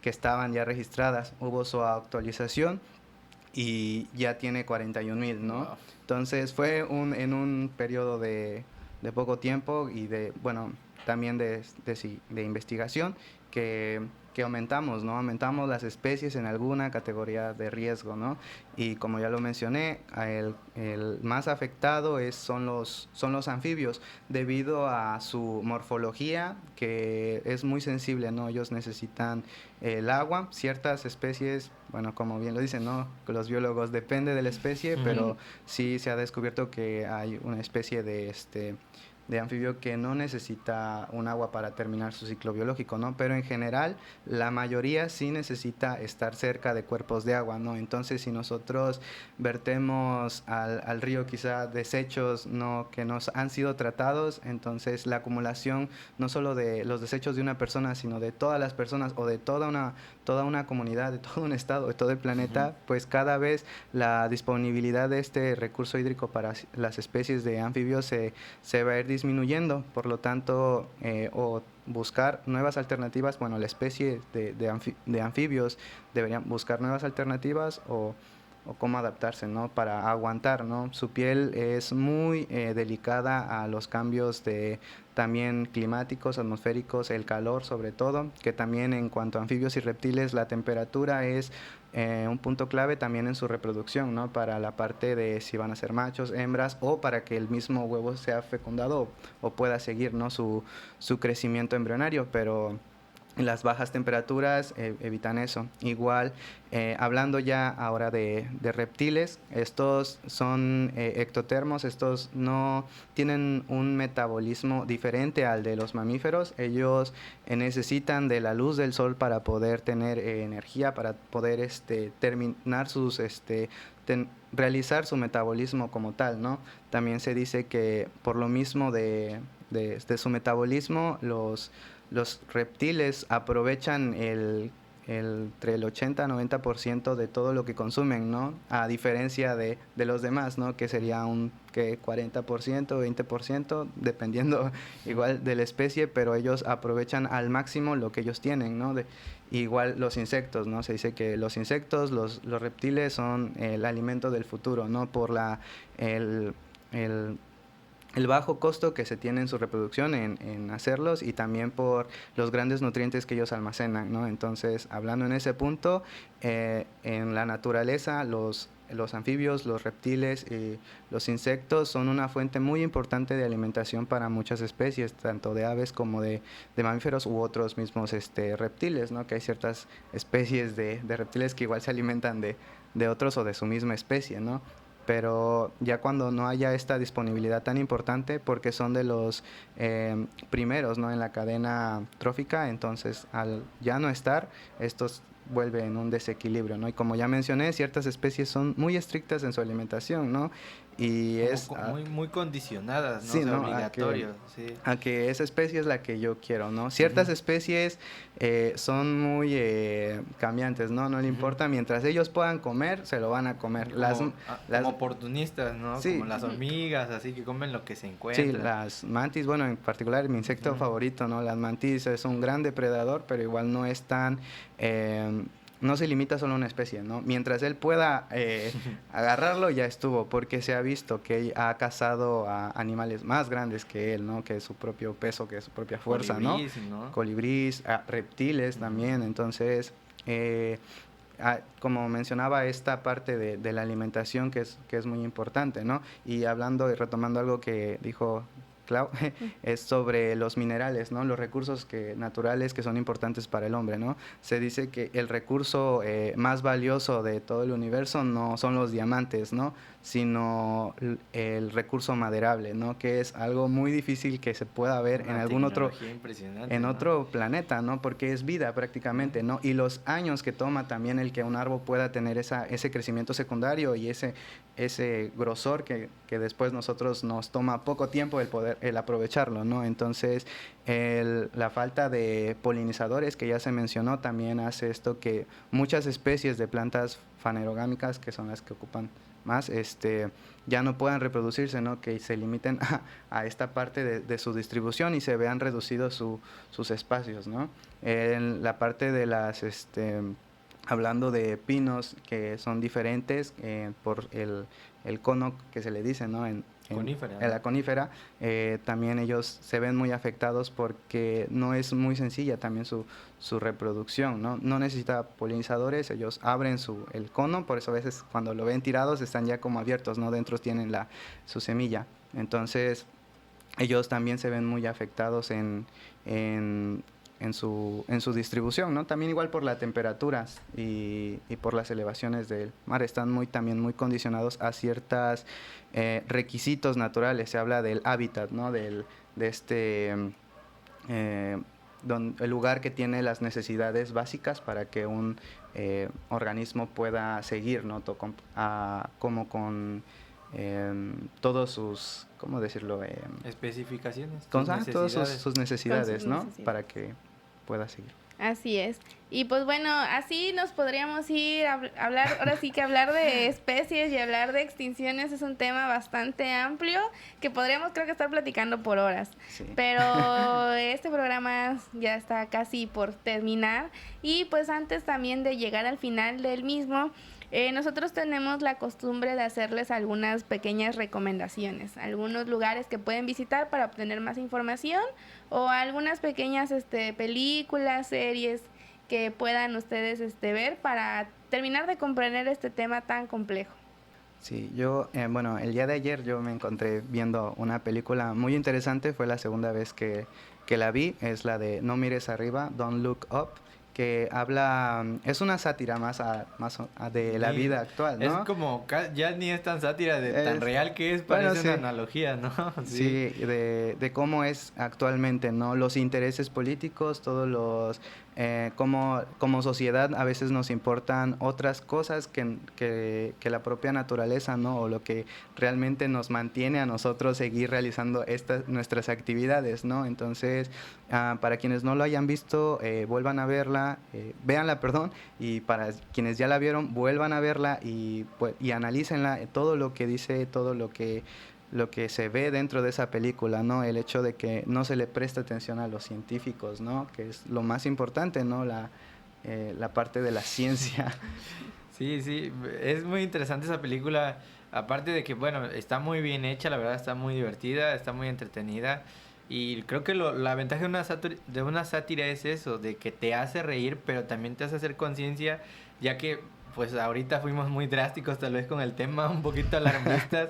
que estaban ya registradas. Hubo su actualización y ya tiene 41,000, ¿no? Wow. Entonces fue en un periodo de poco tiempo y también de investigación que que aumentamos, ¿no? Aumentamos las especies en alguna categoría de riesgo, ¿no? Y como ya lo mencioné, el más afectado son los anfibios, debido a su morfología, que es muy sensible, ¿no? Ellos necesitan el agua. Ciertas especies, bueno, como bien lo dicen, ¿no? Los biólogos, depende de la especie, pero sí se ha descubierto que hay una especie de anfibio que no necesita un agua para terminar su ciclo biológico, ¿no? Pero en general, la mayoría sí necesita estar cerca de cuerpos de agua, ¿no? Entonces, si nosotros vertemos al río quizá desechos, ¿no?, que nos han sido tratados, entonces la acumulación no solo de los desechos de una persona, sino de todas las personas o de toda una comunidad, de todo un estado, de todo el planeta, pues cada vez la disponibilidad de este recurso hídrico para las especies de anfibios se va a ir disminuyendo. Por lo tanto, o buscar nuevas alternativas, bueno, la especie de anfibios deberían buscar nuevas alternativas o cómo adaptarse, ¿no?, para aguantar, ¿no? Su piel es muy delicada a los cambios también climáticos, atmosféricos, el calor sobre todo, que también en cuanto a anfibios y reptiles la temperatura es un punto clave también en su reproducción, ¿no?, para la parte de si van a ser machos, hembras, o para que el mismo huevo sea fecundado o pueda seguir, ¿no?, su crecimiento embrionario, pero las bajas temperaturas evitan eso. Igual, hablando ya ahora de reptiles, estos son ectotermos, estos no tienen un metabolismo diferente al de los mamíferos. Ellos necesitan de la luz del sol para poder tener energía, para poder terminar realizar su metabolismo como tal, ¿no? También se dice que por lo mismo de su metabolismo, los reptiles aprovechan entre el 80-90% de todo lo que consumen, ¿no? A diferencia de los demás, ¿no?, que sería un 40%, 20%, dependiendo igual de la especie, pero ellos aprovechan al máximo lo que ellos tienen, ¿no? Igual los insectos, ¿no? Se dice que los insectos, los reptiles son el alimento del futuro, ¿no? Por el bajo costo que se tiene en su reproducción en hacerlos, y también por los grandes nutrientes que ellos almacenan, ¿no? Entonces, hablando en ese punto, en la naturaleza los anfibios, los reptiles y los insectos son una fuente muy importante de alimentación para muchas especies, tanto de aves como de mamíferos u otros mismos reptiles, ¿no? Que hay ciertas especies de reptiles que igual se alimentan de otros o de su misma especie, ¿no? Pero ya cuando no haya esta disponibilidad tan importante, porque son de los primeros, ¿no?, en la cadena trófica, entonces al ya no estar, estos vuelven un desequilibrio, ¿no? Y como ya mencioné, ciertas especies son muy estrictas en su alimentación, ¿no? Y es muy condicionadas, ¿no? Sí, O sea, ¿no? obligatorio, a que esa especie es la que yo quiero, ¿no? Ciertas especies son muy cambiantes, ¿no? No le importa, mientras ellos puedan comer, se lo van a comer. Como oportunistas, ¿no? Sí. Como las hormigas, así que comen lo que se encuentran. Sí, las mantis, bueno, en particular mi insecto favorito, ¿no? Las mantis es un gran depredador, pero igual no es tan... no se limita solo a una especie, ¿no? Mientras él pueda agarrarlo, ya estuvo, porque se ha visto que ha cazado a animales más grandes que él, ¿no? Que es su propio peso, que es su propia fuerza, Colibrís, ¿no? Colibrís, reptiles también, entonces... como mencionaba, esta parte de la alimentación que es muy importante, ¿no? Y hablando y retomando algo que dijo Clau, es sobre los minerales, ¿no? Los recursos naturales que son importantes para el hombre, ¿no? Se dice que el recurso más valioso de todo el universo no son los diamantes, ¿no?, sino el recurso maderable, ¿no?, que es algo muy difícil que se pueda ver en algún otro planeta, ¿no?, porque es vida prácticamente, ¿no? Y los años que toma también el que un árbol pueda tener ese crecimiento secundario y ese grosor que después nosotros nos toma poco tiempo el aprovecharlo, ¿no? Entonces, la falta de polinizadores que ya se mencionó también hace esto que muchas especies de plantas fanerogámicas, que son las que ocupan más, ya no puedan reproducirse, ¿no?, que se limiten a esta parte de su distribución y se vean reducidos sus espacios, ¿no? En la parte de hablando de pinos que son diferentes por el cono que se le dice, ¿no? Conífera, en la conífera, también ellos se ven muy afectados porque no es muy sencilla también su reproducción, ¿no? No necesita polinizadores, ellos abren el cono, por eso a veces cuando lo ven tirados están ya como abiertos, ¿no? Dentro tienen su semilla. Entonces, ellos también se ven muy afectados en su distribución, ¿no? También igual por las temperaturas y por las elevaciones del mar, están también muy condicionados a ciertos requisitos naturales. Se habla del hábitat, ¿no? El lugar que tiene las necesidades básicas para que un organismo pueda seguir, ¿no? Como con todos sus, ¿cómo decirlo? Especificaciones. Todas sus necesidades, ¿no? Necesidades. Para que pueda seguir. Así es. Y pues bueno, así nos podríamos ir a hablar, ahora sí que hablar de especies y hablar de extinciones es un tema bastante amplio que podríamos creo que estar platicando por horas. Sí. Pero este programa ya está casi por terminar y pues antes también de llegar al final del mismo, nosotros tenemos la costumbre de hacerles algunas pequeñas recomendaciones, algunos lugares que pueden visitar para obtener más información o algunas pequeñas películas, series que puedan ustedes ver para terminar de comprender este tema tan complejo. Sí, yo, bueno, el día de ayer yo me encontré viendo una película muy interesante, fue la segunda vez que la vi, es la de No mires arriba, Don't Look Up, que habla, es una sátira más de la vida actual, ¿no? Es como, ya ni es tan sátira de tan real que es, parece bueno, sí. una analogía, ¿no? Sí, de cómo es actualmente, ¿no? Los intereses políticos, todos los... como sociedad a veces nos importan otras cosas que la propia naturaleza, ¿no? O lo que realmente nos mantiene a nosotros seguir realizando nuestras actividades, ¿no? Entonces, para quienes no lo hayan visto, vuelvan a verla, véanla, perdón, y para quienes ya la vieron, vuelvan a verla y analícenla, todo lo que dice, todo lo que se ve dentro de esa película, ¿no? El hecho de que no se le presta atención a los científicos, ¿no? Que es lo más importante, ¿no? La parte de la ciencia. Sí, es muy interesante esa película, aparte de que, bueno, está muy bien hecha, la verdad está muy divertida, está muy entretenida, y creo que la ventaja de una sátira es eso, de que te hace reír, pero también te hace hacer conciencia, ya que pues ahorita fuimos muy drásticos tal vez con el tema, un poquito alarmistas,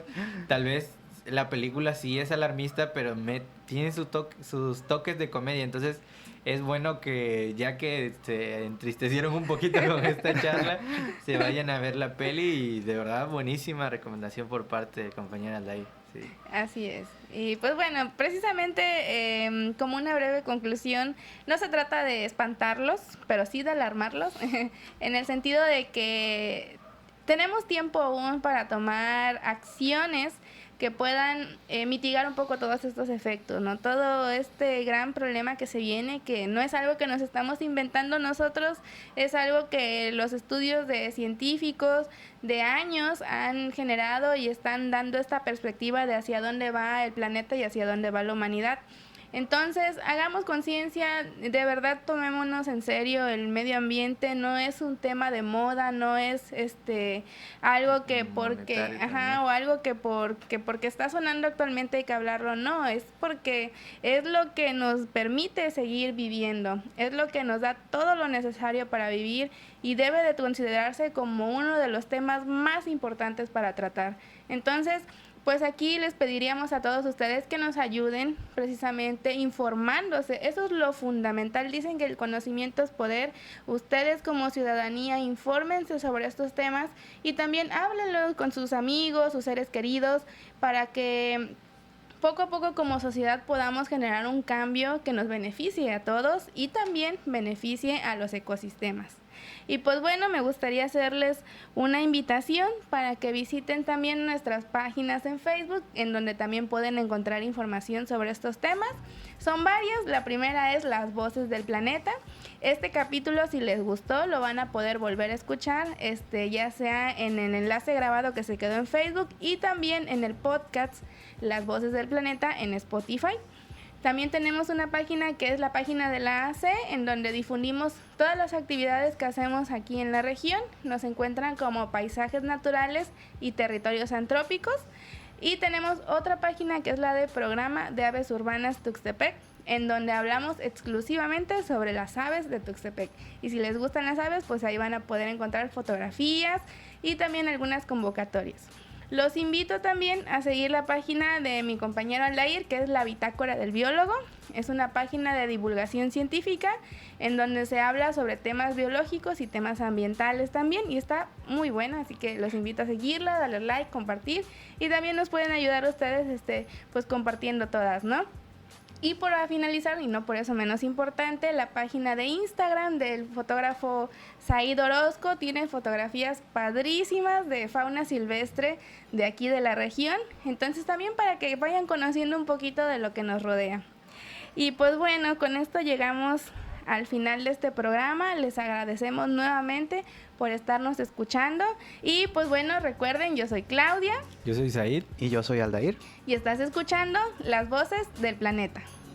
tal vez la película sí es alarmista, pero tiene sus toques de comedia, entonces es bueno que ya que se entristecieron un poquito con esta charla, se vayan a ver la peli y de verdad buenísima recomendación por parte de compañera Day. Sí. Así es. Y pues bueno, precisamente como una breve conclusión, no se trata de espantarlos, pero sí de alarmarlos, en el sentido de que tenemos tiempo aún para tomar acciones que puedan mitigar un poco todos estos efectos, ¿no? Todo este gran problema que se viene, que no es algo que nos estamos inventando nosotros, es algo que los estudios de científicos de años han generado y están dando esta perspectiva de hacia dónde va el planeta y hacia dónde va la humanidad. Entonces, hagamos conciencia, de verdad tomémonos en serio el medio ambiente, no es un tema de moda, no es algo que porque, o algo que porque está sonando actualmente hay que hablarlo, no, es porque es lo que nos permite seguir viviendo, es lo que nos da todo lo necesario para vivir y debe de considerarse como uno de los temas más importantes para tratar. Entonces, pues aquí les pediríamos a todos ustedes que nos ayuden precisamente informándose. Eso es lo fundamental. Dicen que el conocimiento es poder. Ustedes como ciudadanía infórmense sobre estos temas y también háblenlo con sus amigos, sus seres queridos, para que poco a poco como sociedad podamos generar un cambio que nos beneficie a todos y también beneficie a los ecosistemas. Y pues bueno, me gustaría hacerles una invitación para que visiten también nuestras páginas en Facebook, en donde también pueden encontrar información sobre estos temas. Son varias, la primera es Las Voces del Planeta. Este capítulo, si les gustó, lo van a poder volver a escuchar, ya sea en el enlace grabado que se quedó en Facebook y también en el podcast Las Voces del Planeta en Spotify. También tenemos una página que es la página de la AC, en donde difundimos todas las actividades que hacemos aquí en la región. Nos encuentran como Paisajes Naturales y Territorios Antrópicos. Y tenemos otra página que es la de Programa de Aves Urbanas Tuxtepec, en donde hablamos exclusivamente sobre las aves de Tuxtepec. Y si les gustan las aves, pues ahí van a poder encontrar fotografías y también algunas convocatorias. Los invito también a seguir la página de mi compañero Aldair, que es la Bitácora del Biólogo. Es una página de divulgación científica en donde se habla sobre temas biológicos y temas ambientales también, y está muy buena, así que los invito a seguirla, darle like, compartir, y también nos pueden ayudar ustedes pues compartiendo todas, ¿no? Y para finalizar, y no por eso menos importante, la página de Instagram del fotógrafo Said Orozco tiene fotografías padrísimas de fauna silvestre de aquí de la región. Entonces también para que vayan conociendo un poquito de lo que nos rodea. Y pues bueno, con esto llegamos al final de este programa. Les agradecemos nuevamente por estarnos escuchando. Y pues bueno, recuerden, yo soy Claudia. Yo soy Said. Y yo soy Aldair. Y estás escuchando Las Voces del Planeta.